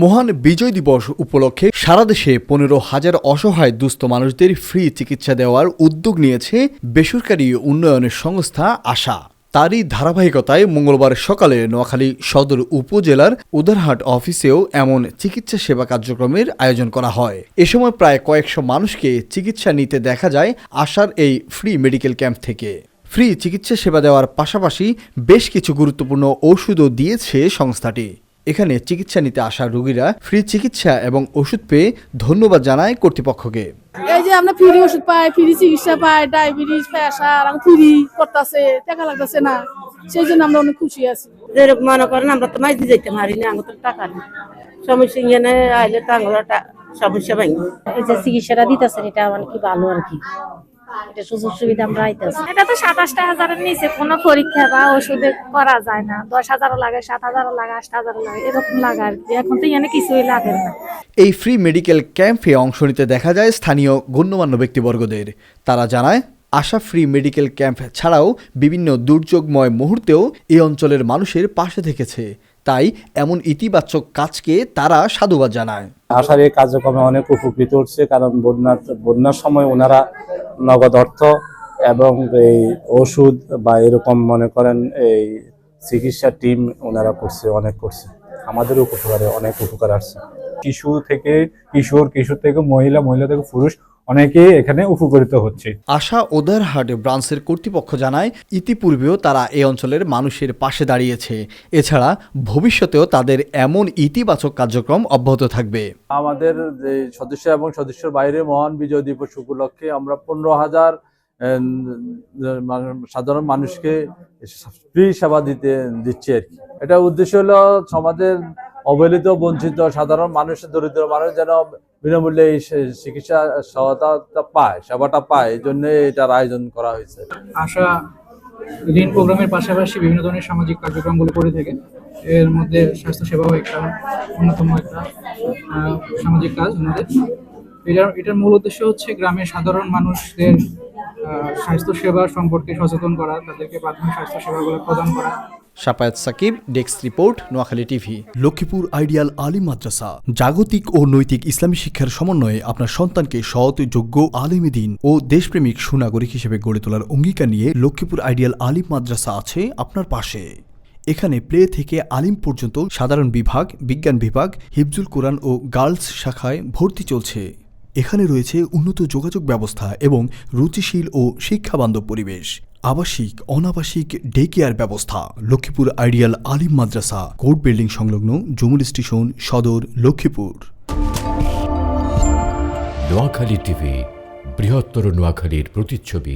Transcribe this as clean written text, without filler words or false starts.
মহান বিজয় দিবস উপলক্ষে সারা দেশে 15,000 অসহায় দুস্থ মানুষদের ফ্রি চিকিৎসা দেওয়ার উদ্যোগ নিয়েছে বেসরকারি উন্নয়নের সংস্থা আশা। তারই ধারাবাহিকতায় মঙ্গলবার সকালে নোয়াখালী সদর উপজেলার উদারহাট অফিসেও এমন চিকিৎসা সেবা কার্যক্রমের আয়োজন করা হয়। এ সময় প্রায় কয়েকশো মানুষকে চিকিৎসা নিতে দেখা যায় আশার এই ফ্রি মেডিকেল ক্যাম্প থেকে। ফ্রি চিকিৎসা সেবা দেওয়ার পাশাপাশি বেশ কিছু গুরুত্বপূর্ণ ওষুধও দিয়েছে সংস্থাটি। এখানে চিকিৎসা নিতে আসা রোগীরা ফ্রি চিকিৎসা এবং ওষুধ পেয়ে ধন্যবাদ জানায় কর্তৃপক্ষকে। এই যে আমরা ফ্রি ওষুধ পাই, ফ্রি চিকিৎসা পাই, ডায়াবেটিস, প্রেসার ফ্রি করতেছে, টাকা লাগতেছে না, সেই জন্য আমরা অনেক খুশি আছি। যেরকম মনে করেন আমরা তো মাইতে যেতে পারি না, আমার তো টাকা নেই, সমস্যা এনে আইলে তো আমরা সমস্যা ভাঙি। এই যে চিকিৎসাটা দিতেছেন এটা মানে কি ভালো আর কি, এটা সুযোগ সুবিধা আমরা আইতেছি। এটা তো 27,000-এর নিচে কোনো পরীক্ষা বা ওষুধে করা যায় না। 10,000 লাগে, 7,000 লাগে, 8,000 লাগে, এরকম লাগে আর কি। এখন তো এখানে কিছুই লাগে না। এই ফ্রি মেডিকেল ক্যাম্পে অংশ নিতে দেখা যায় স্থানীয় গণ্যমান্য ব্যক্তিবর্গদের। তারা জানায় আশা ফ্রি মেডিকেল ক্যাম্প ছাড়াও বিভিন্ন দুর্যোগময় মুহূর্তেও এই অঞ্চলের মানুষের পাশে থেকেছে। তাই এমন ইতিবাচক কাজকে তারা সাধুবাদ জানায়। আশার এই কার্যক্রমে অনেক উপকৃত হচ্ছে, কারণ বন্যার সময় ওনারা নগদ অর্থ এবং এই ওষুধ বা এরকম মনে করেন এই চিকিৎসা টিম ওনারা করছে আমাদের উপকারে অনেক উপকার আসছে। কিশোর থেকে মহিলা থেকে পুরুষ অনেকেই এখানে উপকৃত হচ্ছে। আশা উদারহাট ব্রাঞ্চের কর্তৃপক্ষ জানায় ইতিপূর্বেও তারা এই অঞ্চলের মানুষের পাশে দাঁড়িয়েছে। এছাড়া ভবিষ্যতেও তাদের এমন ইতিবাচক কার্যক্রম অব্যাহত থাকবে। আমাদের যে সদস্য এবং সদস্যের বাইরে মহান বিজয় দিবস উপলক্ষে আমরা 15,000 সাধারণ মানুষকে ফ্রি সেবা দিচ্ছি আর কি। এটা উদ্দেশ্য হলো সমাজের অবহেলিত, বঞ্চিত সাধারণ মানুষ, দরিদ্র মানুষ যেন বিনামূল্যে এই চিকিৎসা সেবাটা পায়, এই জন্য এটার আয়োজন করা হয়েছে। আশা ঋণ প্রোগ্রামের পাশাপাশি বিভিন্ন ধরনের সামাজিক কার্যক্রমগুলো করে থাকে। এর মধ্যে স্বাস্থ্য সেবাও একটা অন্যতম একটা সামাজিক কাজ আমাদের। এটার মূল উদ্দেশ্য হচ্ছে গ্রামের সাধারণ মানুষদের স্বাস্থ্য সেবা সম্পর্কে সচেতন করা, তাদেরকে প্রাথমিক স্বাস্থ্য সেবাগুলো প্রদান করা। Shafayat Sakib, desk report, Noakhali TV. Lakshmipur Ideal Alim Madrasa জাগতিক ও নৈতিক ইসলামী শিক্ষার সমন্বয়ে আপনার সন্তানকে সৎ, যোগ্য, আলেমে দ্বীন ও দেশপ্রেমিক সুনাগরিক হিসেবে গড়ে তোলার অঙ্গীকার নিয়ে লক্ষ্মীপুর আইডিয়াল আলিম মাদ্রাসা আছে আপনার পাশে। এখানে প্লে থেকে আলিম পর্যন্ত সাধারণ বিভাগ, বিজ্ঞান বিভাগ, হিফজুল কোরআন ও গার্লস শাখায় ভর্তি চলছে। এখানে রয়েছে উন্নত যোগাযোগ ব্যবস্থা এবং রুচিশীল ও শিক্ষাবান্ধব পরিবেশ, আবাসিক অনাবাসিক ডে কেয়ার ব্যবস্থা। লক্ষ্মীপুর আইডিয়াল আলিম মাদ্রাসা, কোর্ট বিল্ডিং সংলগ্ন, জুমুল স্টেশন, সদর, লক্ষ্মীপুর। নোয়াখালী টিভি, বৃহত্তর নোয়াখালীর প্রতিচ্ছবি।